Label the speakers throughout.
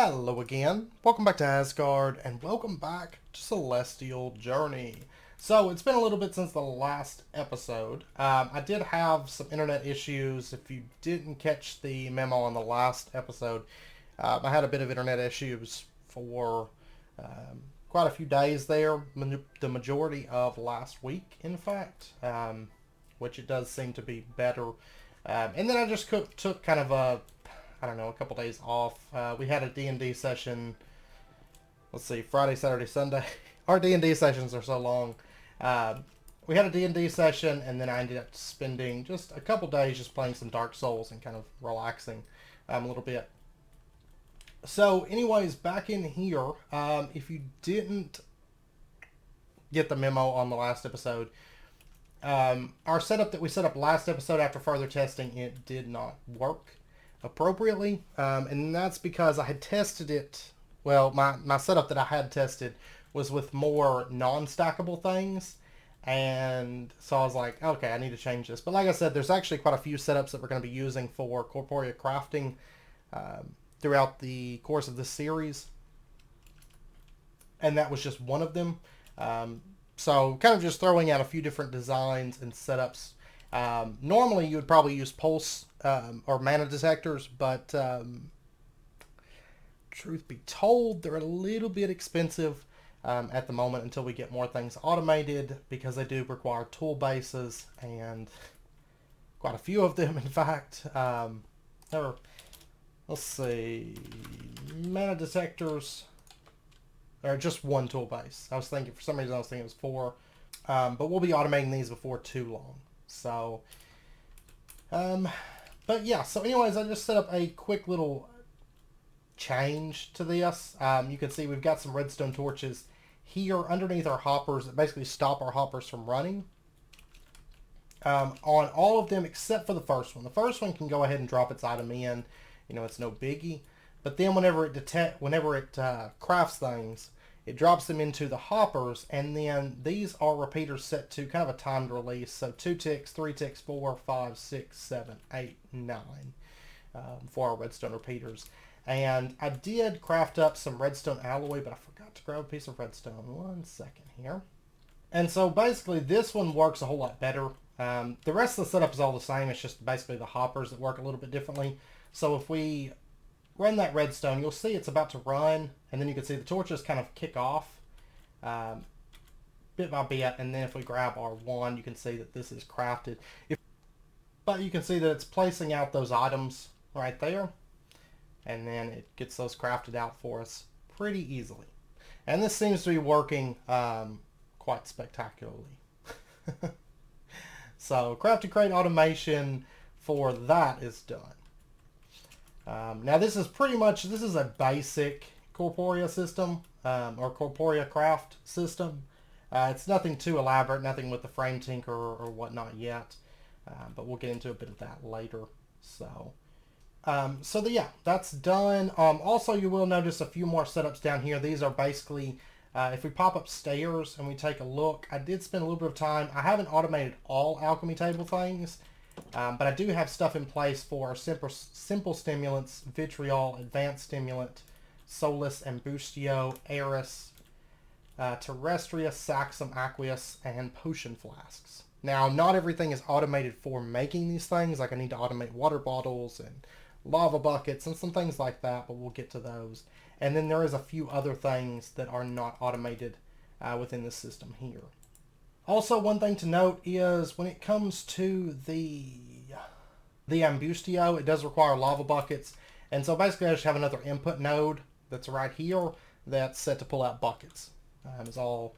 Speaker 1: Hello again, welcome back to Asgard, and welcome back to Celestial Journey. So, it's been a little bit since the last episode. I did have some internet issues. If you didn't catch the memo on the last episode, I had a bit of internet issues for quite a few days there, the majority of last week, in fact, which it does seem to be better. And then I just took kind of a couple days off. We had a D&D session, let's see, Friday, Saturday, Sunday. Our D&D sessions are so long. We had a D&D session, and then I ended up spending just a couple days just playing some Dark Souls and kind of relaxing a little bit. So anyways, back in here, if you didn't get the memo on the last episode, our setup that we set up last episode after further testing, it did not work appropriately, and that's because I had tested it. Well, my setup that I had tested was with more non-stackable things, and so I was like, okay, I need to change this. But like I said, there's actually quite a few setups that we're going to be using for corporeal crafting throughout the course of this series, and that was just one of them. So kind of just throwing out a few different designs and setups. Normally you would probably use pulse or mana detectors, but truth be told, they're a little bit expensive at the moment until we get more things automated, because they do require tool bases, and quite a few of them, in fact. Let's see, mana detectors are just one tool base. I was thinking, for some reason I was thinking it was four, but we'll be automating these before too long. So, but yeah, so anyways, I just set up a quick little change to this. You can see we've got some redstone torches here underneath our hoppers that basically stop our hoppers from running. On all of them except for the first one. The first one can go ahead and drop its item in. You know, it's no biggie. But then whenever it crafts things, it drops them into the hoppers, and then these are repeaters set to kind of a timed release. So 2 ticks, 3 ticks, 4, 5, 6, 7, 8, 9 for our redstone repeaters. And I did craft up some redstone alloy, but I forgot to grab a piece of redstone. 1 second here. And so basically this one works a whole lot better. The rest of the setup is all the same. It's just basically the hoppers that work a little bit differently. So if we run that redstone, you'll see it's about to run, and then you can see the torches kind of kick off bit by bit, and then if we grab our one, you can see that this is crafted. But you can see that it's placing out those items right there, and then it gets those crafted out for us pretty easily. And this seems to be working quite spectacularly. So crafting crate automation for that is done. Now this is a basic corporeal system, or corporeal craft system. It's nothing too elaborate, nothing with the frame tinker or whatnot yet, but we'll get into a bit of that later. So, yeah, that's done. Also, you will notice a few more setups down here. These are basically, if we pop upstairs and we take a look, I did spend a little bit of time. I haven't automated all alchemy table things. But I do have stuff in place for simple stimulants, vitriol, advanced stimulant, solus, ambustio, eris, terrestria, saxum, aqueous, and potion flasks. Now, not everything is automated for making these things. Like, I need to automate water bottles and lava buckets and some things like that, but we'll get to those. And then there is a few other things that are not automated within the system here. Also, one thing to note is when it comes to the ambustio, it does require lava buckets. And so basically I just have another input node that's right here that's set to pull out buckets. Is all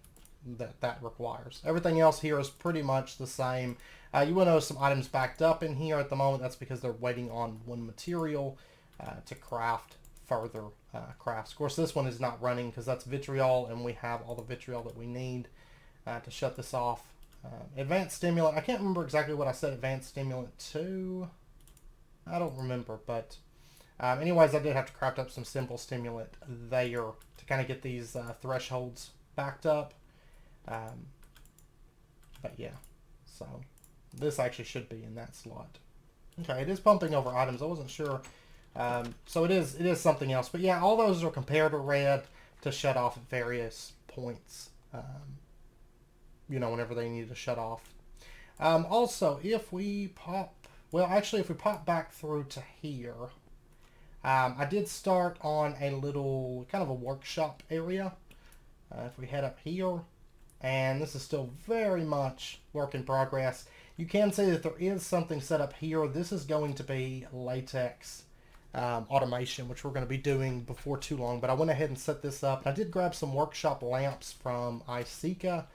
Speaker 1: that requires. Everything else here is pretty much the same. You will notice some items backed up in here at the moment. That's because they're waiting on one material to craft further crafts. Of course, this one is not running because that's vitriol, and we have all the vitriol that we need to shut this off. Advanced stimulant, I can't remember exactly what I said advanced stimulant to. I don't remember, but anyways, I did have to craft up some simple stimulant there to kind of get these thresholds backed up. But yeah, so this actually should be in that slot. Okay, it is pumping over items. I wasn't sure So it is something else. But yeah, all those are comparator red to shut off at various points, you know, whenever they need to shut off. Also, if we pop, well, actually, if we pop back through to here, I did start on a little kind of a workshop area. If we head up here, and this is still very much work in progress. You can see that there is something set up here. This is going to be latex automation, which we're going to be doing before too long. But I went ahead and set this up. And I did grab some workshop lamps from Iseca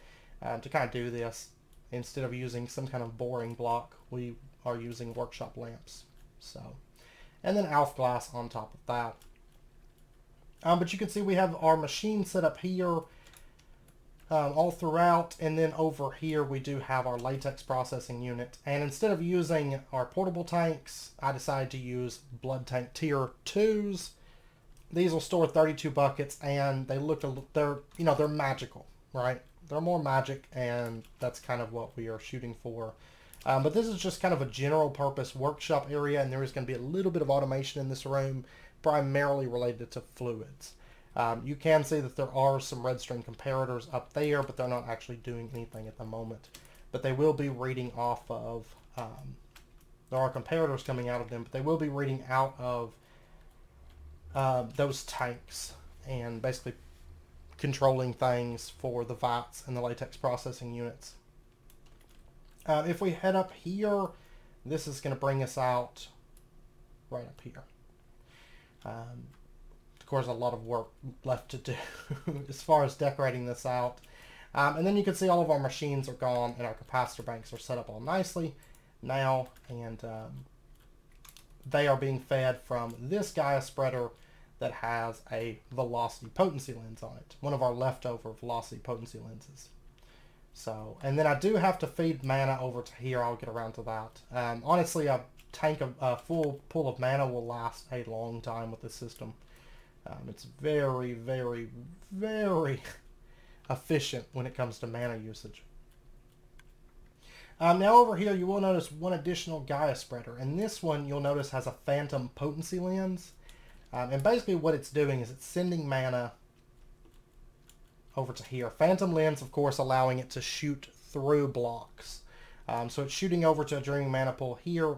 Speaker 1: to kind of do this. Instead of using some kind of boring block, we are using workshop lamps. So, and then ALF glass on top of that. But you can see we have our machine set up here all throughout, and then over here we do have our latex processing unit. And instead of using our portable tanks, I decided to use blood tank tier 2s. These will store 32 buckets, and they look, they're magical, right? They're more magic, and that's kind of what we are shooting for. But this is just kind of a general purpose workshop area, and there is going to be a little bit of automation in this room, primarily related to fluids. You can see that there are some red string comparators up there, but they're not actually doing anything at the moment. But they will be reading off of, there are comparators coming out of them, but they will be reading out of those tanks and basically controlling things for the vats and the latex processing units. If we head up here, this is going to bring us out right up here. Of course, a lot of work left to do as far as decorating this out. And then you can see all of our machines are gone and our capacitor banks are set up all nicely now. And they are being fed from this Gaia spreader that has a velocity potency lens on it. One of our leftover velocity potency lenses. So, and then I do have to feed mana over to here. I'll get around to that. Honestly, a full pool of mana will last a long time with this system. It's very, very, very efficient when it comes to mana usage. Now over here you will notice one additional Gaia spreader, and this one you'll notice has a phantom potency lens. And basically what it's doing is it's sending mana over to here. Phantom lens, of course, allowing it to shoot through blocks. So it's shooting over to a Dreaming Mana Pool here,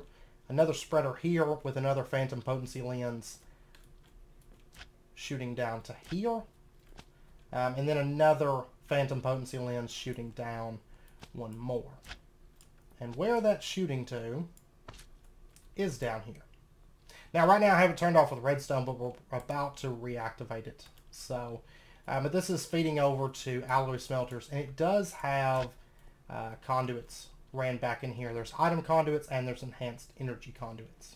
Speaker 1: another spreader here with another phantom potency lens shooting down to here, and then another phantom potency lens shooting down one more. And where that's shooting to is down here. Now right now I have it turned off with redstone, but we're about to reactivate it. So, but this is feeding over to alloy smelters, and it does have conduits ran back in here. There's item conduits and there's enhanced energy conduits.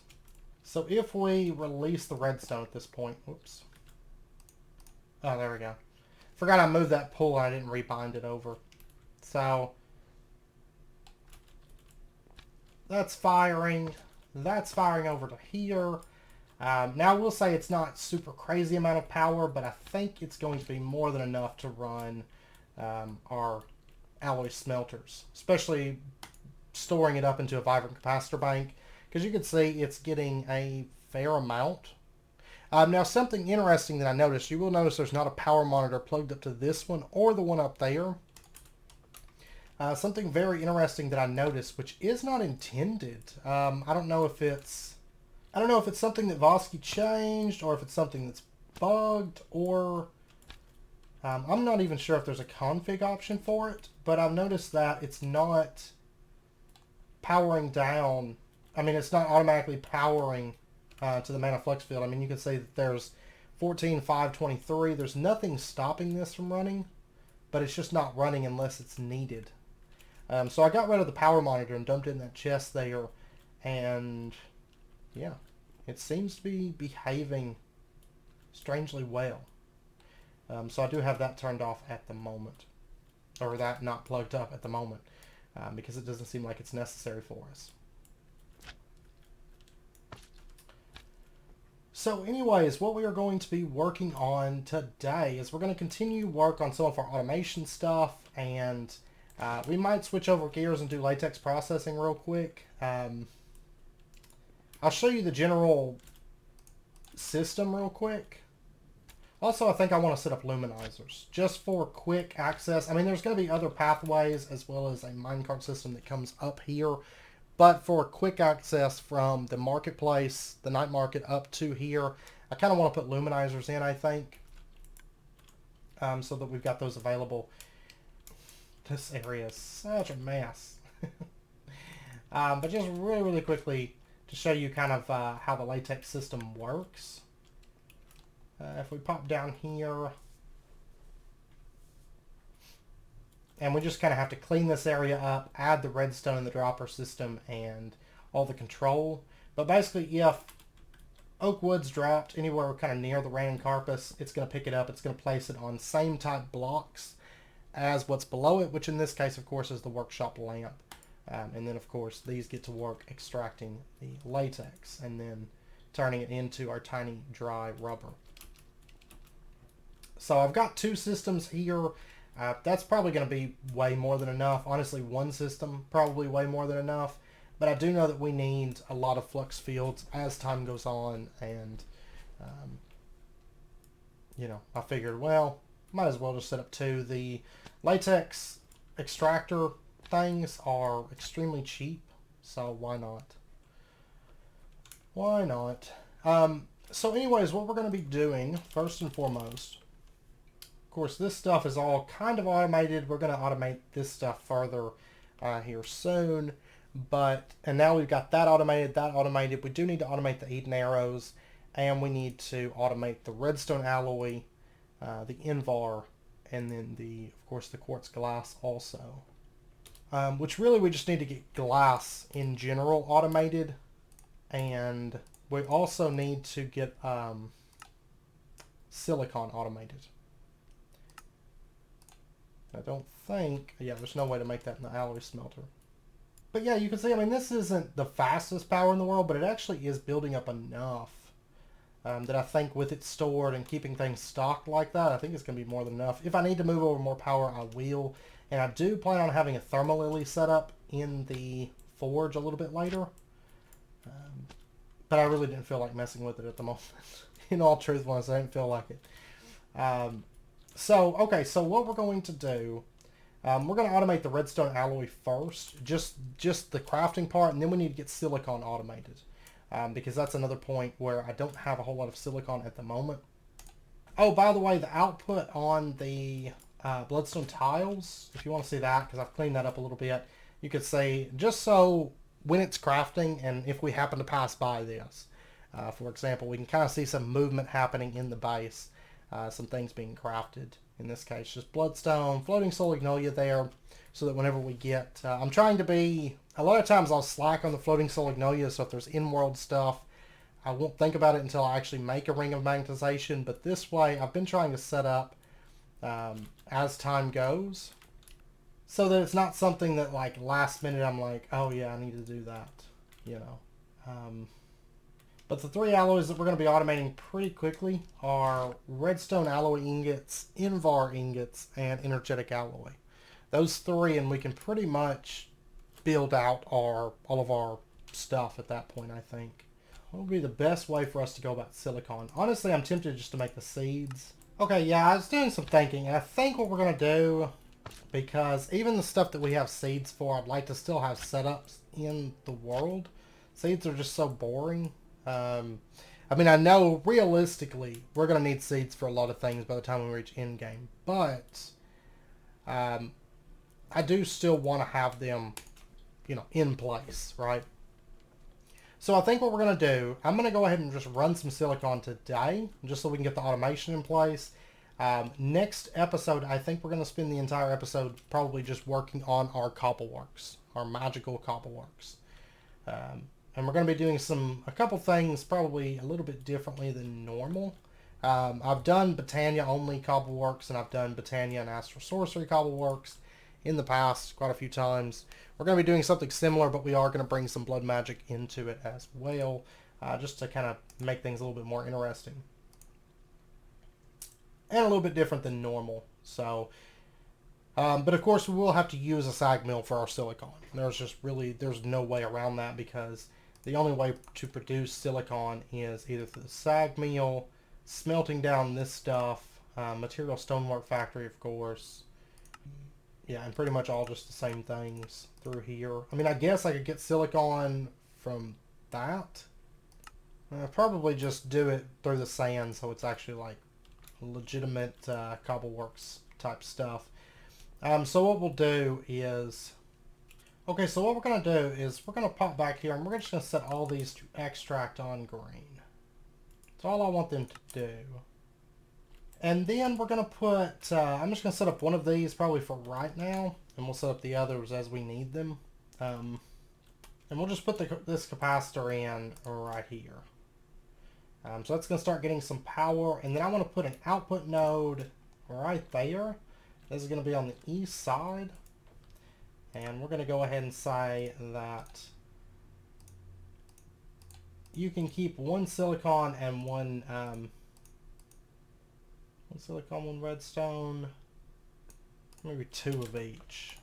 Speaker 1: So if we release the redstone at this point, whoops. Oh, there we go. Forgot I moved that pull and I didn't rebind it over. So that's firing. That's firing over to here. Now, I will say it's not super crazy amount of power, but I think it's going to be more than enough to run our alloy smelters, especially storing it up into a vibrant capacitor bank, because you can see it's getting a fair amount. Now, something interesting that I noticed, you will notice there's not a power monitor plugged up to this one or the one up there. Something very interesting that I noticed, which is not intended. I don't know if it's something that Vosky changed, or if it's something that's bugged, or I'm not even sure if there's a config option for it, but I've noticed that it's not powering down. I mean, it's not automatically powering to the mana flux field. I mean, you can see that there's 14,523. There's nothing stopping this from running, but it's just not running unless it's needed. So I got rid of the power monitor and dumped it in that chest there, and yeah, it seems to be behaving strangely well. So I do have that turned off at the moment, or that not plugged up at the moment, because it doesn't seem like it's necessary for us. So anyways, what we are going to be working on today is we're going to continue work on some of our automation stuff, and we might switch over gears and do latex processing real quick. I'll show you the general system real quick. Also, I think I want to set up luminizers just for quick access. I mean, there's going to be other pathways as well as a minecart system that comes up here. But for quick access from the marketplace, the night market, up to here, I kind of want to put luminizers in, I think, so that we've got those available. This area is such a mess. But just really, really quickly to show you kind of how the latex system works. If we pop down here, and we just kind of have to clean this area up, add the redstone in the dropper system and all the control. But basically, if oak wood's dropped anywhere kind of near the random carpus, it's going to pick it up. It's going to place it on same type blocks as what's below it, which in this case, of course, is the workshop lamp. And then, of course, these get to work extracting the latex and then turning it into our tiny dry rubber. So I've got 2 systems here. That's probably going to be way more than enough. Honestly, 1 system, probably way more than enough. But I do know that we need a lot of flux fields as time goes on. And, you know, I figured, well, might as well just set up 2. The latex extractor things are extremely cheap. So why not? Why not? So anyways, what we're going to be doing, first and foremost, of course, this stuff is all kind of automated. We're going to automate this stuff further here soon. And now we've got that automated. We do need to automate the Eden arrows. And we need to automate the redstone alloy, the Invar, and then, of course, the quartz glass also. Which really we just need to get glass in general automated. And we also need to get silicon automated. I don't think, yeah, there's no way to make that in the alloy smelter. But yeah, you can see, I mean, this isn't the fastest power in the world, but it actually is building up enough that I think with it stored and keeping things stocked like that, I think it's going to be more than enough. If I need to move over more power, I will. And I do plan on having a thermal lily set up in the forge a little bit later. But I really didn't feel like messing with it at the moment. In all truthfulness, I didn't feel like it. Okay, so what we're going to do, we're going to automate the redstone alloy first, just the crafting part, and then we need to get silicon automated, because that's another point where I don't have a whole lot of silicon at the moment. Oh, by the way, the output on the bloodstone tiles, if you want to see that, because I've cleaned that up a little bit, you could say, just so when it's crafting, and if we happen to pass by this, for example, we can kind of see some movement happening in the base. Some things being crafted. In this case, just bloodstone, floating solignolia there, so that whenever we get... I'm trying to be... A lot of times I'll slack on the floating solignolia, so if there's in-world stuff, I won't think about it until I actually make a ring of magnetization, but this way I've been trying to set up as time goes, so that it's not something that, like, last minute I'm like, oh yeah, I need to do that, you know. But the 3 alloys that we're going to be automating pretty quickly are redstone alloy ingots, Invar ingots, and energetic alloy. Those 3, and we can pretty much build out all of our stuff at that point, I think. What would be the best way for us to go about silicon? Honestly, I'm tempted just to make the seeds. Okay, yeah, I was doing some thinking, and I think what we're going to do, because even the stuff that we have seeds for, I'd like to still have setups in the world. Seeds are just so boring. I mean, I know realistically we're going to need seeds for a lot of things by the time we reach endgame, but I do still want to have them, you know, in place, right? So I think what we're going to do, I'm going to go ahead and just run some silicon today, just so we can get the automation in place. Next episode, I think we're going to spend the entire episode probably just working on our cobbleworks, our magical cobbleworks. And we're going to be doing a couple things probably a little bit differently than normal. I've done Britannia only cobbleworks, and I've done Britannia and Astral Sorcery cobbleworks in the past quite a few times. We're going to be doing something similar, but we are going to bring some blood magic into it as well, just to kind of make things a little bit more interesting. And a little bit different than normal. So, but of course we will have to use a sag mill for our silicon. There's no way around that, because the only way to produce silicon is either through the sag mill, smelting down this stuff, material stonework factory, of course. Yeah, and pretty much all just the same things through here. I mean, I guess I could get silicon from that. Probably just do it through the sand so it's actually like legitimate cobbleworks type stuff. So what we'll do is... Okay, so what we're going to do is we're going to pop back here and we're just going to set all these to extract on green. That's all I want them to do. And then we're going to put, I'm just going to set up one of these probably for right now, and we'll set up the others as we need them. And we'll just put this capacitor in right here. So that's going to start getting some power, and then I want to put an output node right there. This is going to be on the east side. And we're going to go ahead and say that you can keep one silicon and one silicon, one redstone, maybe two of each.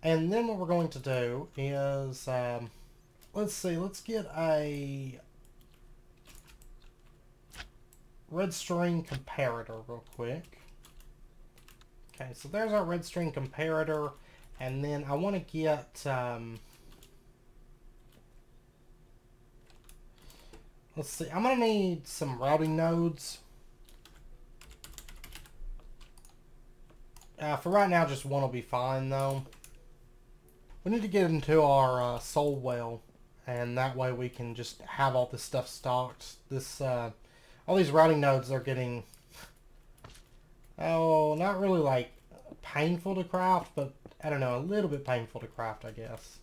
Speaker 1: And then what we're going to do is, let's see, let's get a red string comparator real quick. Okay, so there's our red string comparator. And then I want to get, let's see, I'm going to need some routing nodes. For right now, just one will be fine, though. We need to get into our soul well, and that way we can just have all this stuff stocked. All these routing nodes are getting, not really like painful to craft, but I don't know, a little bit painful to craft, I guess.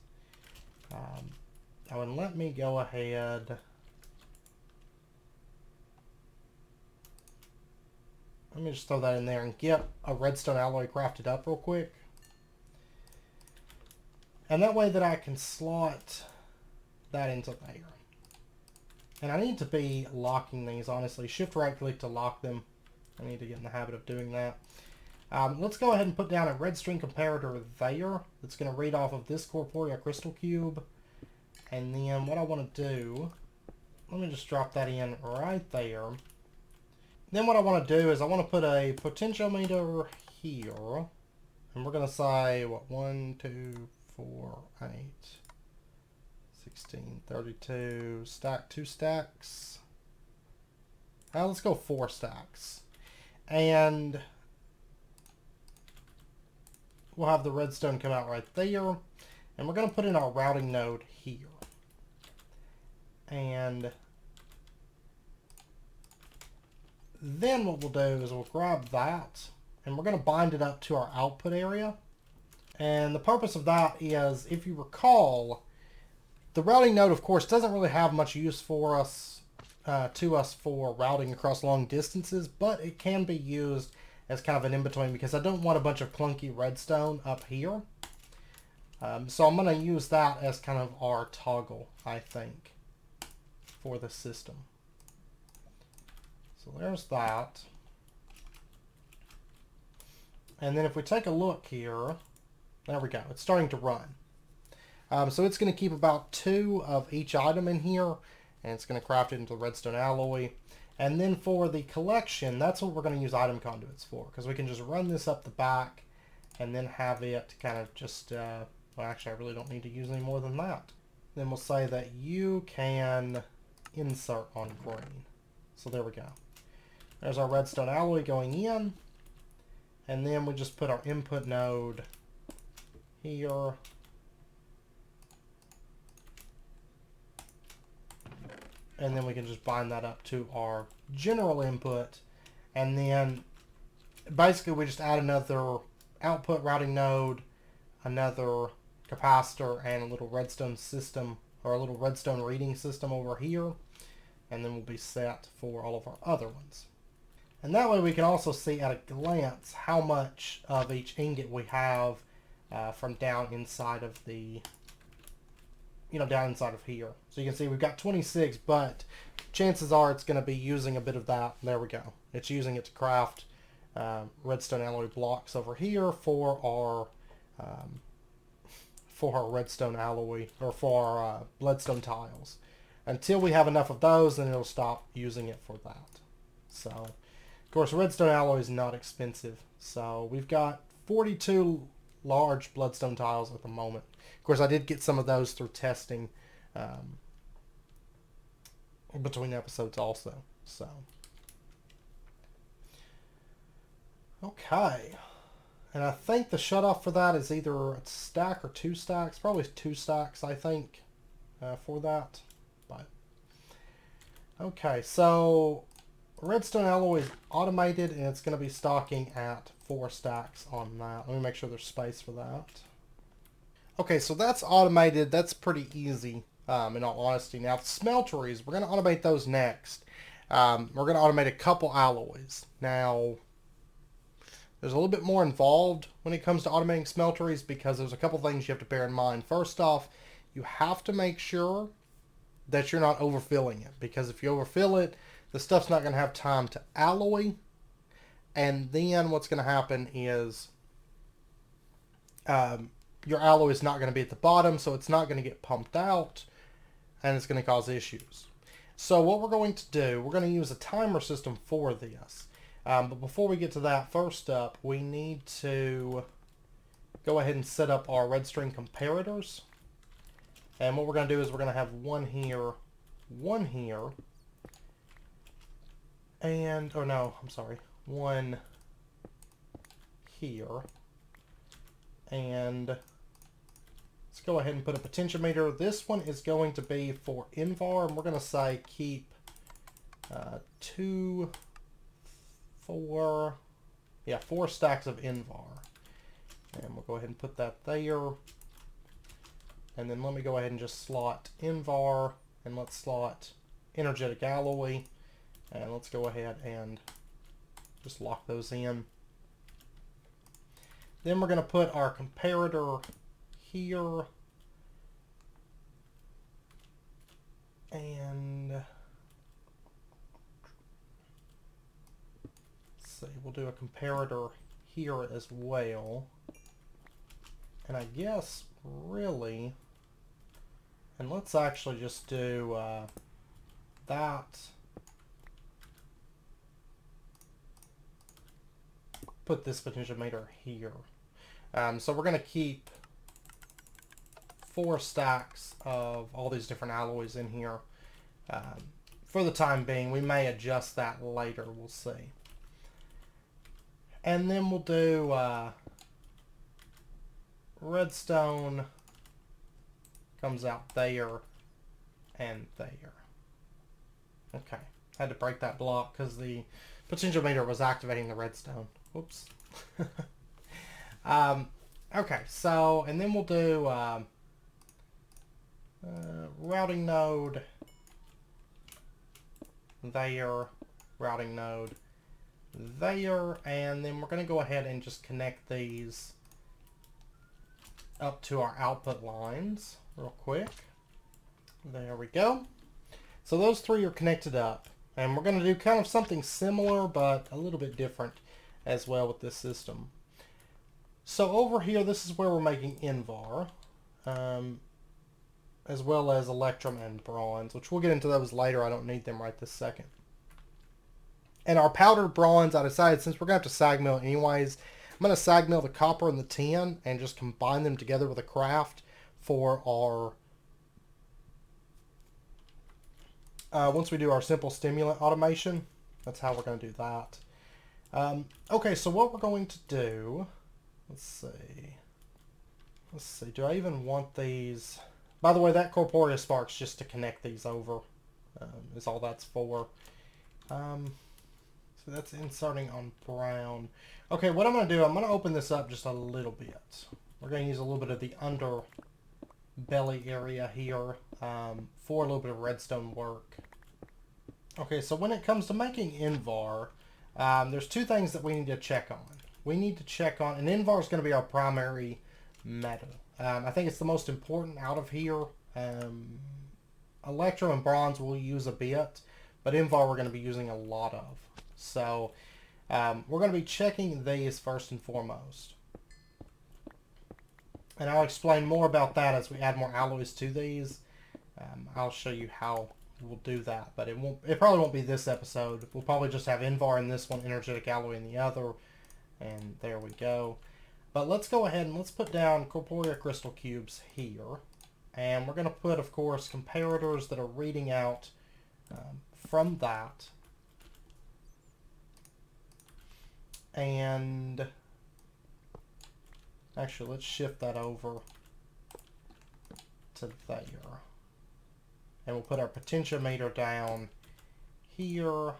Speaker 1: And let me go ahead. Let me just throw that in there and get a redstone alloy crafted up real quick. And that way that I can slot that into there. And I need to be locking these, honestly. Shift right click to lock them. I need to get in the habit of doing that. Let's go ahead and put down a red string comparator there. That's going to read off of this corporeal crystal cube. And then what I want to do, let me just drop that in right there. Then what I want to do is I want to put a potentiometer here. And we're going to say, what, 1, 2, 4, 8, 16, 32, stack 2 stacks. Let's go 4 stacks. And we'll have the redstone come out right there. And we're going to put in our routing node here. And then what we'll do is we'll grab that and we're going to bind it up to our output area. And the purpose of that is, if you recall, the routing node, of course, doesn't really have much use for us, for routing across long distances, but it can be used as kind of an in-between because I don't want a bunch of clunky redstone up here. So I'm going to use that as kind of our toggle, I think, for the system. So there's that. And then if we take a look here, there we go. It's starting to run. So it's going to keep about 2 of each item in here, and it's going to craft it into redstone alloy. And then for the collection, that's what we're going to use item conduits for, because we can just run this up the back and then have it kind of just, well, actually I really don't need to use any more than that. Then we'll say that you can insert on green. So there we go. There's our redstone alloy going in. And then we just put our input node here. And then we can just bind that up to our general input. And then basically we just add another output routing node, another capacitor, and a little redstone system, or a little redstone reading system over here. And then we'll be set for all of our other ones. And that way we can also see at a glance how much of each ingot we have from down inside of the, down inside of here. So you can see we've got 26, but chances are it's going to be using a bit of that. There we go. It's using it to craft redstone alloy blocks over here for for our redstone alloy, or for our bloodstone tiles. Until we have enough of those, then it'll stop using it for that. So, of course, redstone alloy is not expensive. So we've got 42 large bloodstone tiles at the moment. Of course, I did get some of those through testing between episodes also. So, okay. And I think the shutoff for that is either a stack or 2 stacks. Probably 2 stacks, I think, for that. But okay, so redstone alloy is automated, and it's going to be stocking at 4 stacks on that. Let me make sure there's space for that. Okay, so that's automated. That's pretty easy, in all honesty. Now, smelteries, we're going to automate those next. We're going to automate a couple alloys. Now, there's a little bit more involved when it comes to automating smelteries because there's a couple things you have to bear in mind. First off, you have to make sure that you're not overfilling it, because if you overfill it, the stuff's not going to have time to alloy, and then what's going to happen is your alloy is not going to be at the bottom, so it's not going to get pumped out, and it's going to cause issues. So what we're going to do, we're going to use a timer system for this. But before we get to that, first up, we need to go ahead and set up our red string comparators. And what we're going to do is we're going to have one here, and, oh no, I'm sorry, one here, and let's go ahead and put a potentiometer. This one is going to be for invar, and we're going to say keep 4 stacks of invar. And we'll go ahead and put that there. And then let me go ahead and just slot invar, and let's slot energetic alloy, and let's go ahead and just lock those in. Then we're going to put our comparator here, and let's see, we'll do a comparator here as well. And I guess really, and let's actually just do that. Put this potentiometer here. So we're going to keep 4 stacks of all these different alloys in here for the time being. We may adjust that later. We'll see. And then we'll do redstone comes out there and there. Okay. Had to break that block because the potentiometer was activating the redstone. Whoops. Okay, so, and then we'll do routing node there, routing node there, and then we're going to go ahead and just connect these up to our output lines real quick. There we go. So those 3 are connected up, and we're going to do kind of something similar but a little bit different as well with this system. So over here, this is where we're making invar, as well as electrum and bronze, which we'll get into those later. I don't need them right this second. And our powdered bronze, I decided since we're going to have to sag mill it anyways, I'm going to sag mill the copper and the tin and just combine them together with a craft for our, once we do our simple stimulant automation. That's how we're going to do that. Okay, so what we're going to do, let's see, do I even want these? By the way, that corporeal spark's just to connect these over, is all that's for. So that's inserting on brown. Okay, what I'm going to do, I'm going to open this up just a little bit. We're going to use a little bit of the underbelly area here for a little bit of redstone work. Okay, so when it comes to making invar, there's 2 things that we need to check on. We need to check on, and invar is going to be our primary metal. I think it's the most important out of here. Electrum and bronze we'll use a bit, but invar we're going to be using a lot of. So we're going to be checking these first and foremost. And I'll explain more about that as we add more alloys to these. I'll show you how we'll do that, but it probably won't be this episode. We'll probably just have Invar in this one, energetic alloy in the other, and there we go. But let's go ahead and let's put down corporeal crystal cubes here. And we're going to put, of course, comparators that are reading out from that. And actually, let's shift that over to there. And we'll put our potentiometer down here.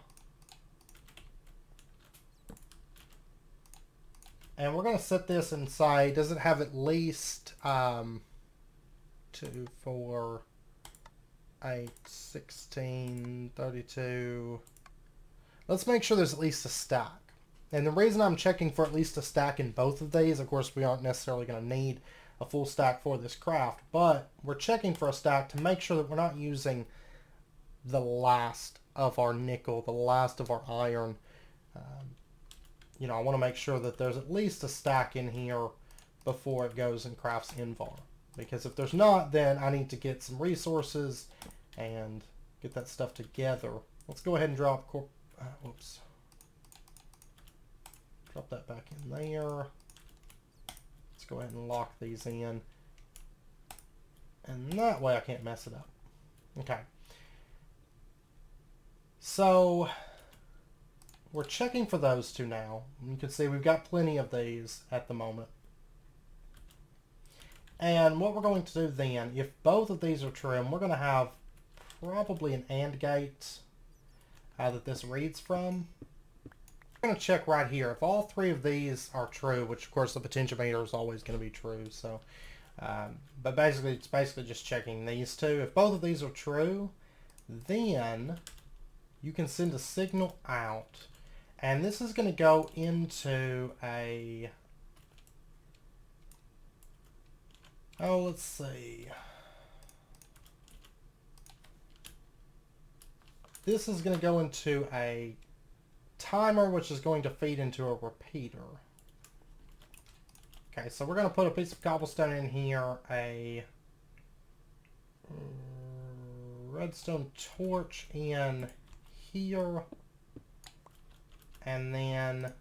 Speaker 1: And we're going to set this inside. Does it have at least 2, 4, 8, 16, 32? Let's make sure there's at least a stack. And the reason I'm checking for at least a stack in both of these, of course, we aren't necessarily going to need a full stack for this craft, but we're checking for a stack to make sure that we're not using the last of our nickel, the last of our iron. You know, I want to make sure that there's at least a stack in here before it goes and crafts Invar. Because if there's not, then I need to get some resources and get that stuff together. Let's go ahead and drop whoops. Drop that back in there. Let's go ahead and lock these in. And that way I can't mess it up. Okay. So we're checking for those two now. You can see we've got plenty of these at the moment. And what we're going to do then, if both of these are true, and we're going to have probably an AND gate that this reads from. I'm going to check right here. If all three of these are true, which of course the potentiometer is always going to be true, so but basically it's just checking these two. If both of these are true, then you can send a signal out, and this is going to go into a, let's see. This is going to go into a timer, which is going to feed into a repeater. Okay, so we're going to put a piece of cobblestone in here, a redstone torch in here, and then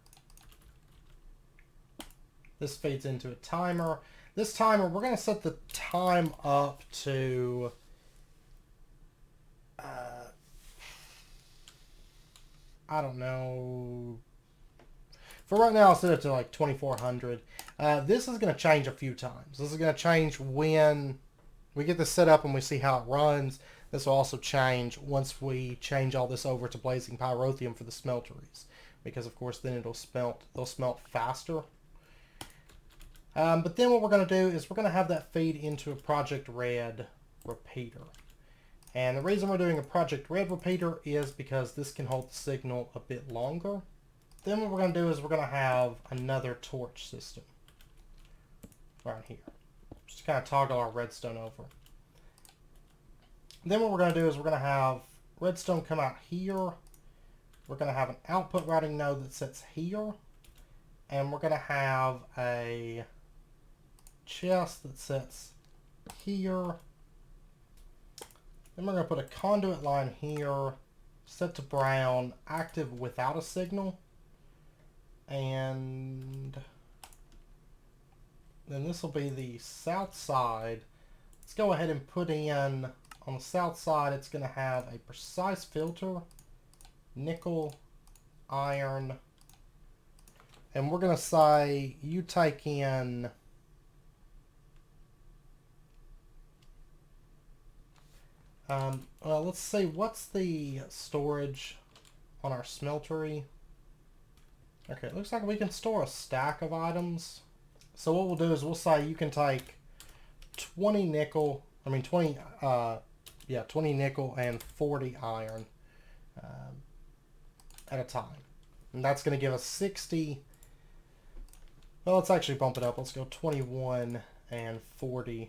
Speaker 1: this feeds into a timer. This timer, we're going to set the time up to I don't know. For right now, I'll set it to like 2400. This is going to change a few times. This is going to change when we get this set up and we see how it runs. This will also change once we change all this over to blazing pyrotheum for the smelteries, because of course then they'll smelt faster. But then what we're going to do is we're going to have that feed into a Project Red repeater. And the reason we're doing a Project Red repeater is because this can hold the signal a bit longer. Then what we're going to do is we're going to have another torch system right here. Just kind of toggle our redstone over. Then what we're going to do is we're going to have redstone come out here. We're going to have an output routing node that sits here. And we're going to have a chest that sits here. Then we're going to put a conduit line here, set to brown, active without a signal. And then this will be the south side. Let's go ahead and put in, on the south side, it's going to have a precise filter, nickel, iron, and we're going to say you take in well, let's see, what's the storage on our smeltery? Okay, it looks like we can store a stack of items. So what we'll do is we'll say you can take 20 nickel, 20 nickel and 40 iron at a time. And that's going to give us 60. Well, let's actually bump it up. Let's go 21 and 42.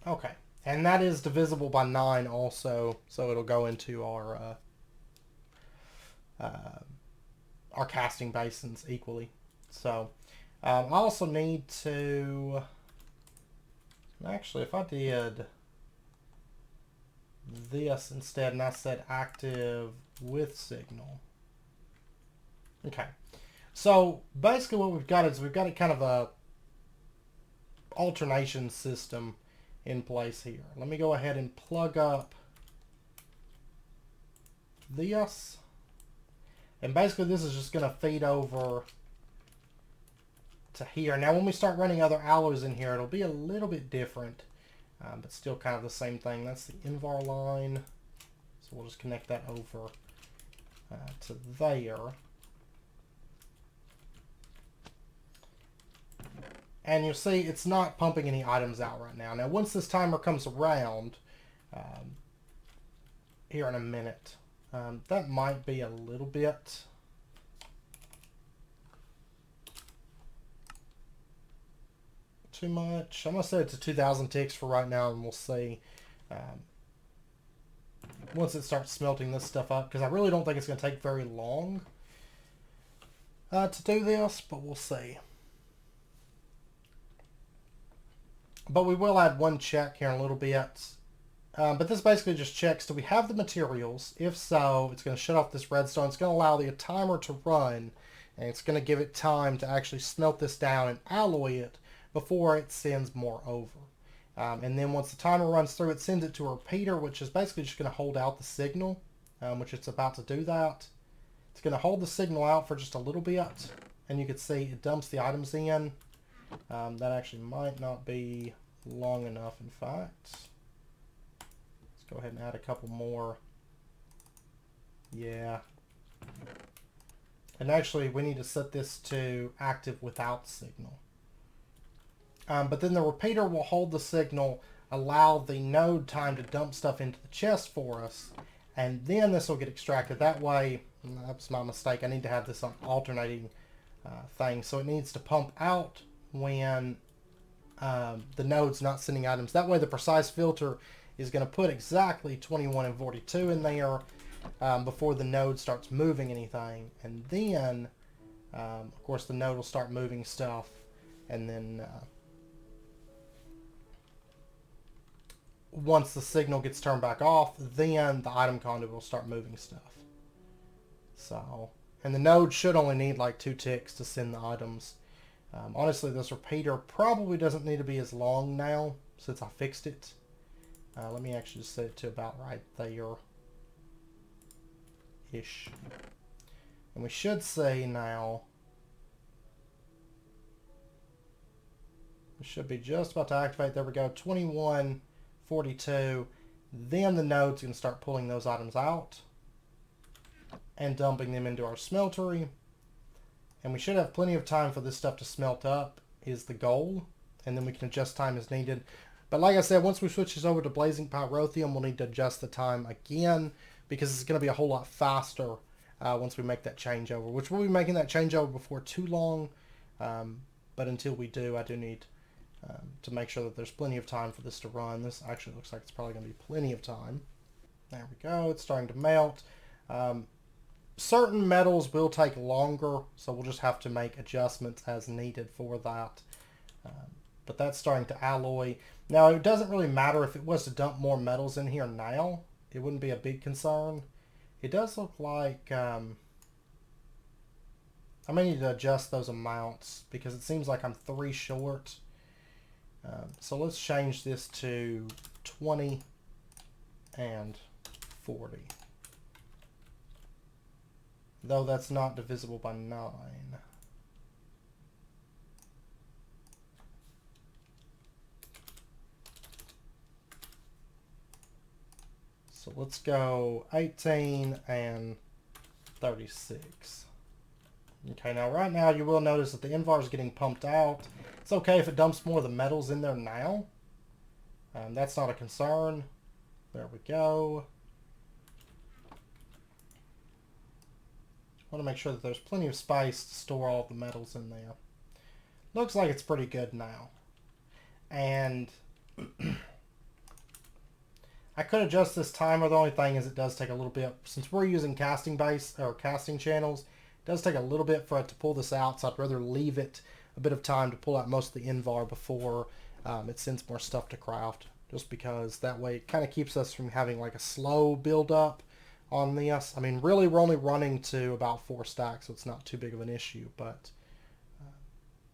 Speaker 1: Okay. And that is divisible by 9 also, so it'll go into our casting basins equally. So I also need to, actually, if I did this instead and I said active with signal. Okay. So basically what we've got is we've got a kind of a alternation system in place here. Let me go ahead and plug up this. And basically this is just going to feed over to here. Now when we start running other alloys in here, it'll be a little bit different, but still kind of the same thing. That's the invar line. So we'll just connect that over to there. And you'll see it's not pumping any items out right now. Now once this timer comes around, here in a minute, that might be a little bit too much. I'm going to set it to 2,000 ticks for right now, and we'll see once it starts smelting this stuff up, because I really don't think it's going to take very long to do this, but we'll see. But we will add one check here in a little bit. But this basically just checks, do we have the materials? If so, it's going to shut off this redstone. It's going to allow the timer to run, and it's going to give it time to actually smelt this down and alloy it before it sends more over. And then once the timer runs through, it sends it to a repeater, which is basically just going to hold out the signal, which it's about to do that. It's going to hold the signal out for just a little bit, and you can see it dumps the items in. That actually might not be long enough, in fact. Let's go ahead and add a couple more. Yeah. And actually, we need to set this to active without signal. But then the repeater will hold the signal, allow the node time to dump stuff into the chest for us, and then this will get extracted. That way, that's my mistake, I need to have this on alternating thing. So it needs to pump out when the node's not sending items. That way the precise filter is going to put exactly 21 and 42 in there before the node starts moving anything. And then, of course, the node will start moving stuff, and then once the signal gets turned back off, then the item conduit will start moving stuff. So, and the node should only need like 2 ticks to send the items. Honestly, this repeater probably doesn't need to be as long now since I fixed it. Let me actually just set it to about right there-ish. And we should say now, we should be just about to activate. There we go, 21, 42. Then the node's going to start pulling those items out and dumping them into our smeltery. And we should have plenty of time for this stuff to smelt up is the goal. And then we can adjust time as needed. But like I said, once we switch this over to Blazing Pyrotheum, we'll need to adjust the time again because it's going to be a whole lot faster once we make that changeover, which we'll be making that changeover before too long. But until we do, I do need to make sure that there's plenty of time for this to run. This actually looks like it's probably going to be plenty of time. There we go. It's starting to melt. Certain metals will take longer, so we'll just have to make adjustments as needed for that. But that's starting to alloy. Now, it doesn't really matter if it was to dump more metals in here now. It wouldn't be a big concern. It does look like I may need to adjust those amounts because it seems like I'm 3 short. So let's change this to 20 and 40. Though that's not divisible by 9. So let's go 18 and 36. Okay, now right now you will notice that the invar is getting pumped out. It's okay if it dumps more of the metals in there now. That's not a concern. There we go. I want to make sure that there's plenty of space to store all the metals in there. Looks like it's pretty good now. And I could adjust this timer. The only thing is it does take a little bit, since we're using casting base or casting channels, it does take a little bit for it to pull this out, so I'd rather leave it a bit of time to pull out most of the invar before it sends more stuff to craft, just because that way it kind of keeps us from having like a slow build up on this. I mean, really we're only running to about 4 stacks, so it's not too big of an issue, but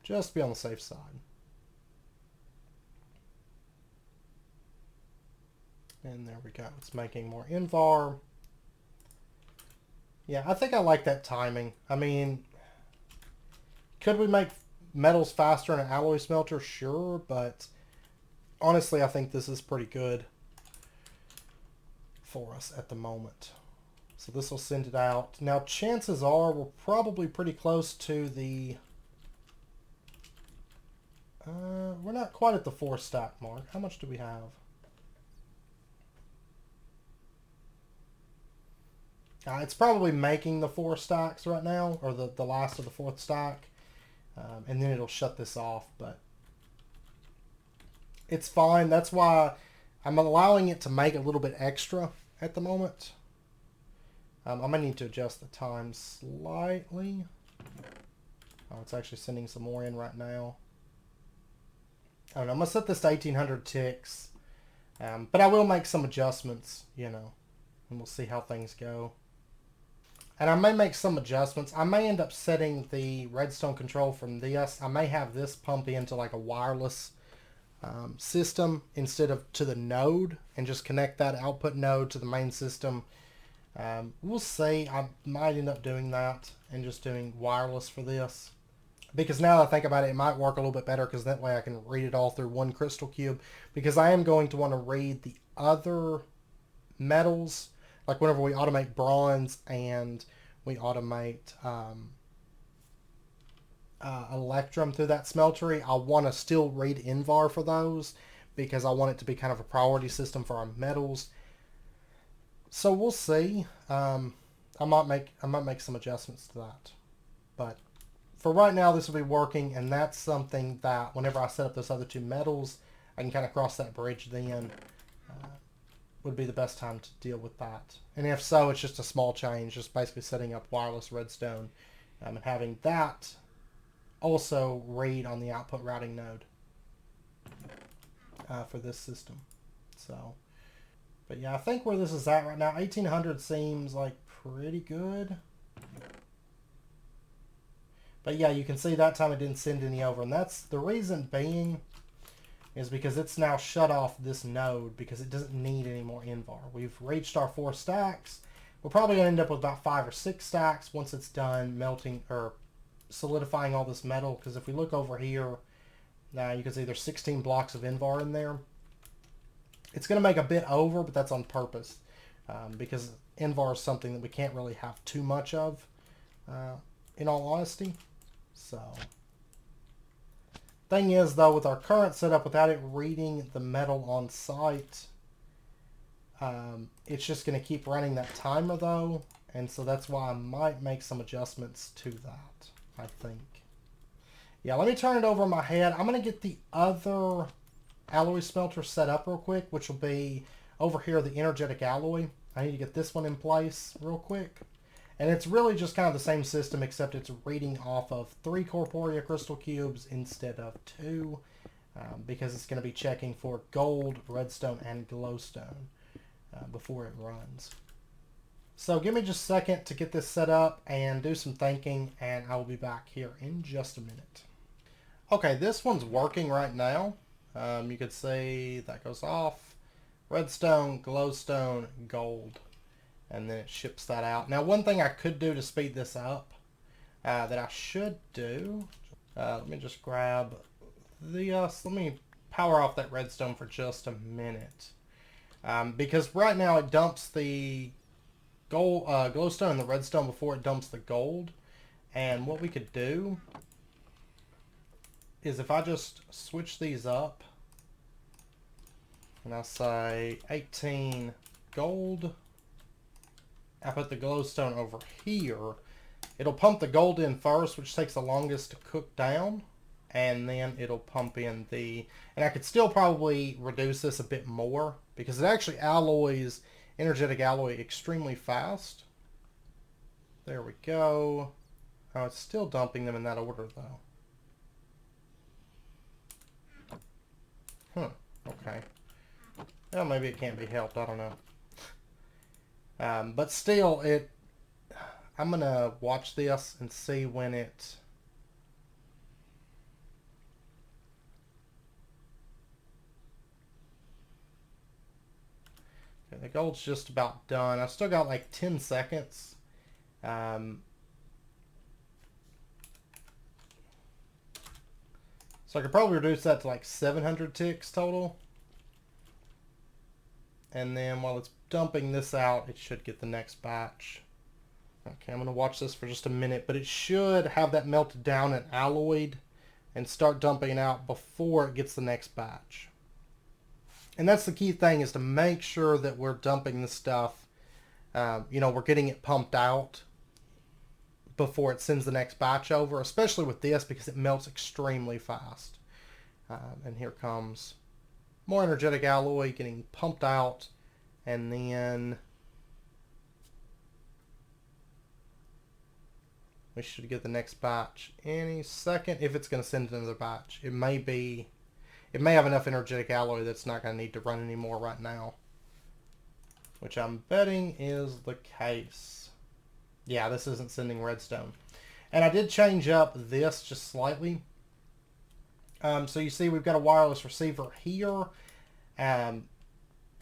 Speaker 1: just be on the safe side. And there we go. It's making more invar. Yeah, I think I like that timing. I mean, could we make metals faster in an alloy smelter? Sure, but honestly, I think this is pretty good for us at the moment. So this will send it out. Now, chances are we're probably pretty close to the... we're not quite at the 4 stack mark. How much do we have? It's probably making the 4 stacks right now, or the last of the 4th stack. And then it'll shut this off, but it's fine. That's why I'm allowing it to make a little bit extra at the moment. I might need to adjust the time slightly. Oh, it's actually sending some more in right now. I don't know. I'm going to set this to 1800 ticks. But I will make some adjustments, you know, and we'll see how things go. And I may make some adjustments. I may end up setting the redstone control from this. I may have this pump into like a wireless system instead of to the node, and just connect that output node to the main system. We'll see. I might end up doing that and just doing wireless for this. Because now that I think about it, it might work a little bit better, because that way I can read it all through one crystal cube. Because I am going to want to read the other metals, like whenever we automate bronze and we automate electrum through that smeltery, I want to still read invar for those, because I want it to be kind of a priority system for our metals. So we'll see. I might make some adjustments to that, but for right now this will be working, and that's something that whenever I set up those other 2 metals, I can kind of cross that bridge then. Would be the best time to deal with that. And if so, it's just a small change, just basically setting up wireless redstone and having that also read on the output routing node for this system. So, but yeah, I think where this is at right now, 1800 seems like pretty good. But yeah, you can see that time it didn't send any over, and that's the reason being is because it's now shut off this node because it doesn't need any more invar. We've reached our 4 stacks. We're probably going to end up with about 5 or 6 stacks once it's done melting or solidifying all this metal, because if we look over here, now you can see there's 16 blocks of invar in there. It's going to make a bit over, but that's on purpose, because invar is something that we can't really have too much of, in all honesty. So... thing is, though, with our current setup, without it reading the metal on site, it's just going to keep running that timer, though. And so that's why I might make some adjustments to that, I think. Yeah, let me turn it over in my head. I'm going to get the other alloy smelter set up real quick, which will be over here, the energetic alloy. I need to get this one in place real quick. And it's really just kind of the same system, except it's reading off of 3 Corporea crystal cubes instead of 2, because it's going to be checking for gold, redstone, and glowstone before it runs. So give me just a second to get this set up and do some thinking, and I will be back here in just a minute. Okay, this one's working right now. You can see that goes off. Redstone, glowstone, gold. And then it ships that out. Now, one thing I could do to speed this up, that I should do, let me just grab let me power off that redstone for just a minute. Because right now it dumps the gold, glowstone and the redstone before it dumps the gold. And what we could do is if I just switch these up, and I say 18 gold, I put the glowstone over here, it'll pump the gold in first, which takes the longest to cook down, and then it'll pump in the... And I could still probably reduce this a bit more, because it actually alloys, energetic alloy, extremely fast. There we go. Oh, it's still dumping them in that order, though. Okay. Well, maybe it can't be helped. I don't know. But still, I'm going to watch this and see when it... Okay, the gold's just about done. I still got like 10 seconds. So I could probably reduce that to like 700 ticks total. And then while it's dumping this out, it should get the next batch. Okay, I'm going to watch this for just a minute, but it should have that melted down and alloyed and start dumping out before it gets the next batch. And that's the key thing, is to make sure that we're dumping the stuff, we're getting it pumped out before it sends the next batch over, especially with this because it melts extremely fast. And here comes more energetic alloy getting pumped out, and then we should get the next batch any second if it's going to send another batch. It may have enough energetic alloy that's not going to need to run anymore right now, which I'm betting is the case. Yeah, this isn't sending redstone. And I did change up this just slightly. So you see we've got a wireless receiver here. And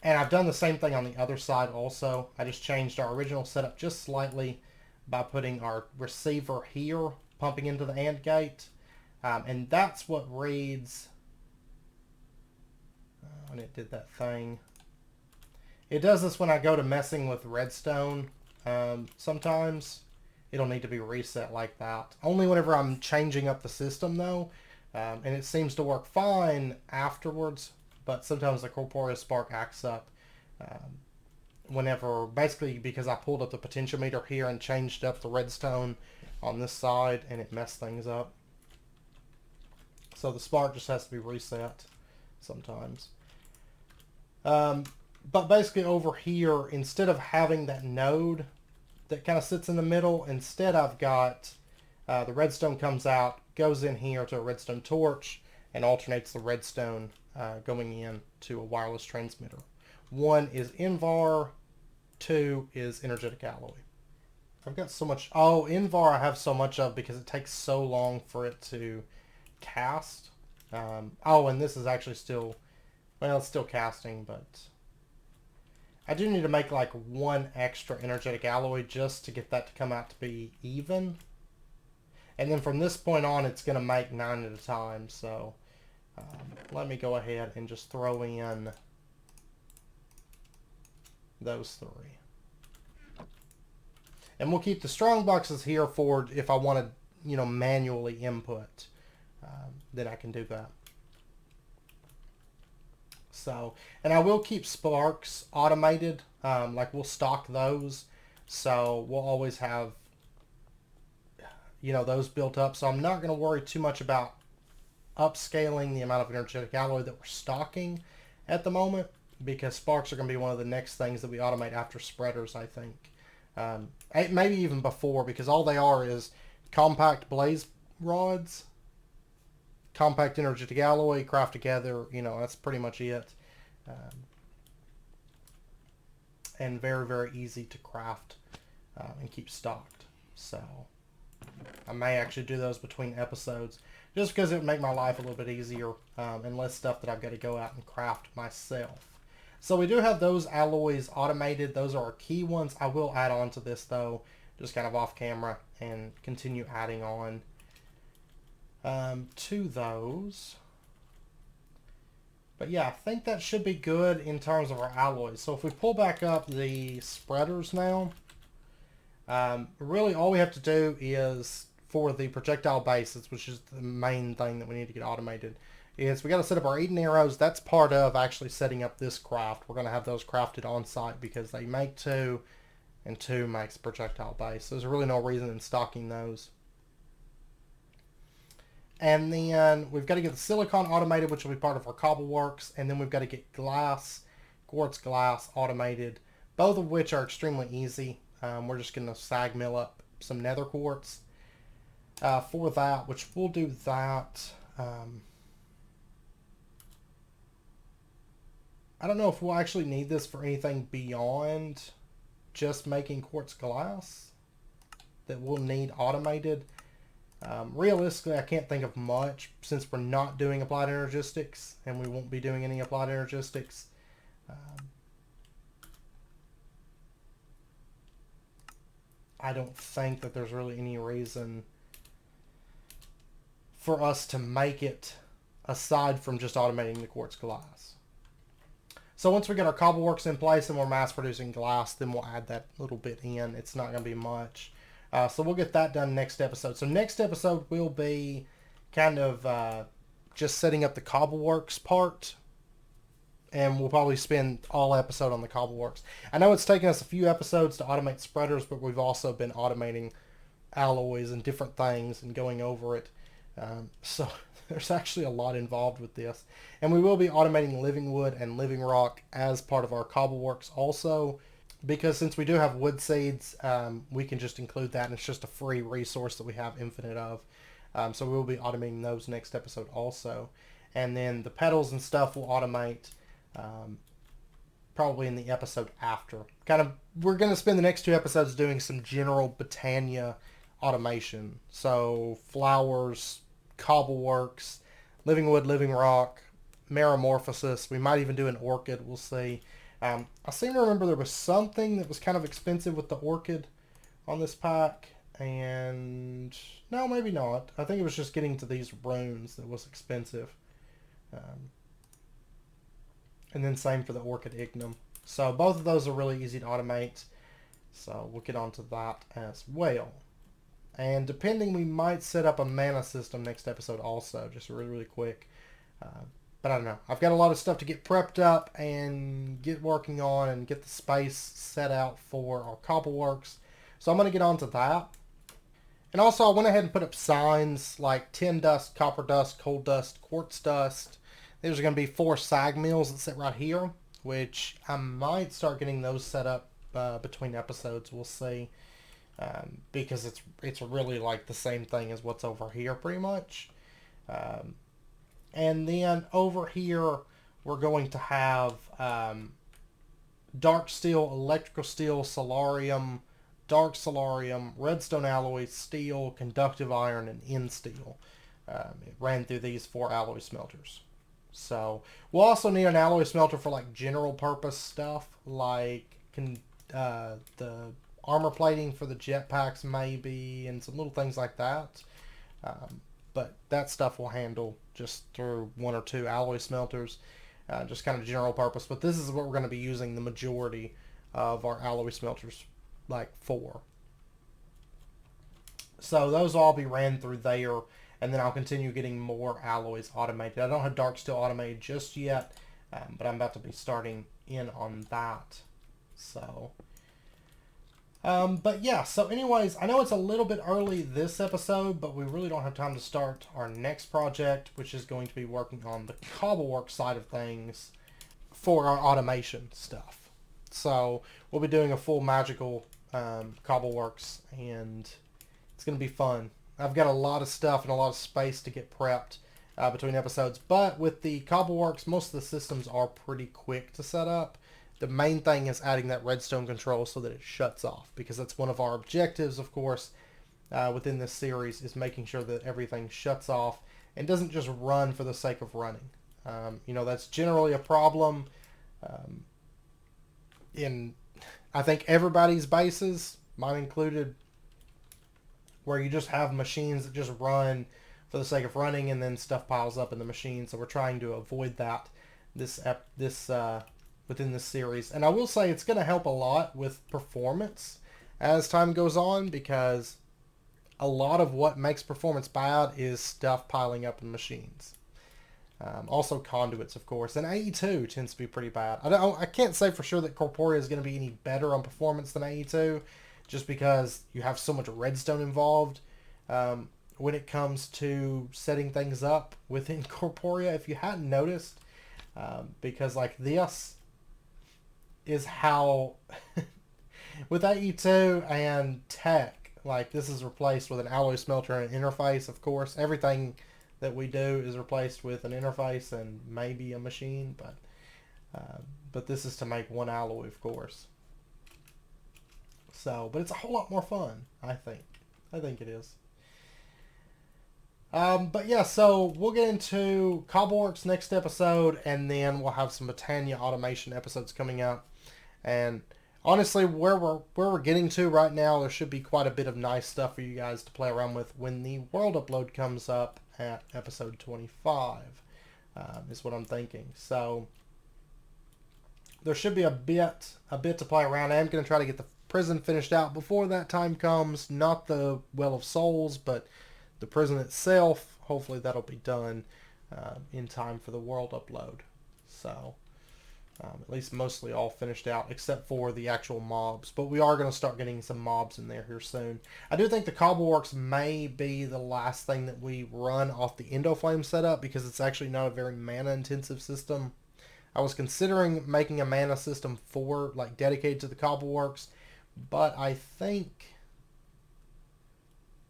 Speaker 1: I've done the same thing on the other side also. I just changed our original setup just slightly by putting our receiver here, pumping into the AND gate. And that's what reads... when it did that thing. It does this when I go to messing with redstone. Sometimes it'll need to be reset like that. Only whenever I'm changing up the system though. And it seems to work fine afterwards, but sometimes the corporeal spark acts up whenever, basically because I pulled up the potentiometer here and changed up the redstone on this side and it messed things up. So the spark just has to be reset sometimes. But basically over here, instead of having that node that kind of sits in the middle, instead I've got the redstone comes out, goes in here to a redstone torch, and alternates the redstone going in to a wireless transmitter. One is Invar, two is energetic alloy. I've got so much... Oh, Invar I have so much of because it takes so long for it to cast. And this is actually still... Well, it's still casting, but... I do need to make like one extra energetic alloy just to get that to come out to be even. And then from this point on, it's going to make 9 at a time. So let me go ahead and just throw in those 3. And we'll keep the strong boxes here for if I want to, manually input. Then I can do that. So, and I will keep sparks automated. Like we'll stock those. So we'll always have, those built up. So I'm not going to worry too much about upscaling the amount of energetic alloy that we're stocking at the moment, because sparks are going to be one of the next things that we automate after spreaders, I think. Maybe even before, because all they are is compact blaze rods, compact energetic alloy, craft together, that's pretty much it. And very, very easy to craft and keep stocked. So I may actually do those between episodes just because it would make my life a little bit easier and less stuff that I've got to go out and craft myself. So we do have those alloys automated. Those are our key ones. I will add on to this though, just kind of off camera, and continue adding on to those. But yeah, I think that should be good in terms of our alloys. So if we pull back up the spreaders now, really all we have to do is, for the projectile bases, which is the main thing that we need to get automated, is we got to set up our Eden arrows. That's part of actually setting up this craft. We're going to have those crafted on site because they make 2, and 2 makes a projectile base. So there's really no reason in stocking those. And then we've got to get the silicon automated, which will be part of our cobble works. And then we've got to get glass, quartz glass automated, both of which are extremely easy. We're just going to sag mill up some nether quartz for that, which we'll do that. I don't know if we'll actually need this for anything beyond just making quartz glass that we'll need automated. Realistically, I can't think of much since we're not doing applied energistics, and we won't be doing any applied energistics. I don't think that there's really any reason for us to make it aside from just automating the quartz glass. So once we get our cobbleworks in place and we're mass producing glass, then we'll add that little bit in. It's not going to be much. So we'll get that done next episode. So next episode will be kind of just setting up the cobbleworks part. And we'll probably spend all episode on the cobbleworks. I know it's taken us a few episodes to automate spreaders, but we've also been automating alloys and different things and going over it. So there's actually a lot involved with this. And we will be automating living wood and living rock as part of our cobbleworks also. Because since we do have wood seeds, we can just include that, and it's just a free resource that we have infinite of. So we'll be automating those next episode also. And then the petals and stuff we'll automate probably in the episode after. We're going to spend the next 2 episodes doing some general Botania automation. So flowers, cobbleworks, living wood, living rock, metamorphosis. We might even do an orchid. We'll see. I seem to remember there was something that was kind of expensive with the orchid on this pack, and no, maybe not. I think it was just getting to these runes that was expensive. And then same for the orchid ignum. So both of those are really easy to automate. So we'll get onto that as well. And depending, we might set up a mana system next episode also, just really, really quick. But I don't know. I've got a lot of stuff to get prepped up and get working on and get the space set out for our cobbleworks. So I'm going to get onto that. And also I went ahead and put up signs like tin dust, copper dust, coal dust, quartz dust. There's going to be 4 sag mills that sit right here, which I might start getting those set up between episodes. We'll see. Because it's really like the same thing as what's over here pretty much. And then over here, we're going to have dark steel, electrical steel, solarium, dark solarium, redstone alloy, steel, conductive iron, and end steel. It ran through these 4 alloy smelters. So we'll also need an alloy smelter for like general purpose stuff, like the armor plating for the jetpacks maybe, and some little things like that. But that stuff we'll handle just through 1 or 2 alloy smelters, just kind of general purpose. But this is what we're going to be using the majority of our alloy smelters for. So those will all be ran through there, and then I'll continue getting more alloys automated. I don't have dark steel automated just yet, but I'm about to be starting in on that. So... but yeah, so anyways, I know it's a little bit early this episode, but we really don't have time to start our next project, which is going to be working on the cobblework side of things for our automation stuff. So we'll be doing a full magical cobbleworks, and it's going to be fun. I've got a lot of stuff and a lot of space to get prepped between episodes, but with the cobbleworks, most of the systems are pretty quick to set up. The main thing is adding that redstone control so that it shuts off, because that's one of our objectives, of course, within this series, is making sure that everything shuts off and doesn't just run for the sake of running. That's generally a problem in, I think, everybody's bases, mine included, where you just have machines that just run for the sake of running and then stuff piles up in the machine. So we're trying to avoid that within this series. And I will say it's going to help a lot with performance as time goes on, because a lot of what makes performance bad is stuff piling up in machines. Also conduits, of course. And AE2 tends to be pretty bad. I can't say for sure that Corporea is going to be any better on performance than AE2, just because you have so much redstone involved when it comes to setting things up within Corporea. If you hadn't noticed, because like this is how with AE2 and tech, like this is replaced with an alloy smelter and an interface. Of course, everything that we do is replaced with an interface and maybe a machine, but But this is to make one alloy, of course. So, but it's a whole lot more fun, I think. I think it is. But yeah, so we'll get into Cobbleworks next episode, and then we'll have some Britannia automation episodes coming up. And honestly, where we're getting to right now, there should be quite a bit of nice stuff for you guys to play around with when the world upload comes up at episode 25. Is what I'm thinking. So there should be a bit to play around. I am going to try to get the prison finished out before that time comes. Not the Well of Souls, but the prison itself. Hopefully that'll be done in time for the world upload. So at least mostly all finished out, except for the actual mobs. But we are going to start getting some mobs in there here soon. I do think the Cobbleworks may be the last thing that we run off the Endoflame setup, because it's actually not a very mana-intensive system. I was considering making a mana system for, like, dedicated to the Cobbleworks, but I think,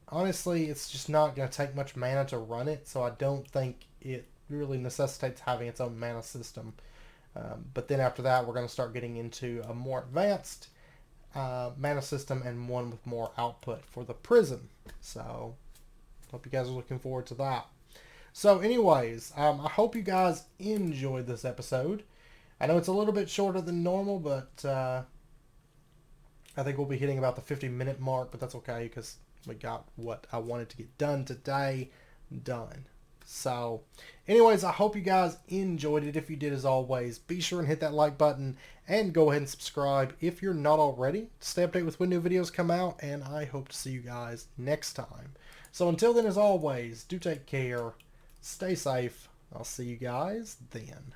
Speaker 1: honestly, it's just not going to take much mana to run it, so I don't think it really necessitates having its own mana system. But then after that, we're going to start getting into a more advanced mana system and one with more output for the prison. So, hope you guys are looking forward to that. So anyways, I hope you guys enjoyed this episode. I know it's a little bit shorter than normal, but I think we'll be hitting about the 50-minute mark, but that's okay because we got what I wanted to get done today done. So, anyways, I hope you guys enjoyed it. If you did, as always, be sure and hit that like button and go ahead and subscribe if you're not already to stay updated with when new videos come out, and I hope to see you guys next time. So until then, as always, do take care, stay safe. I'll see you guys then.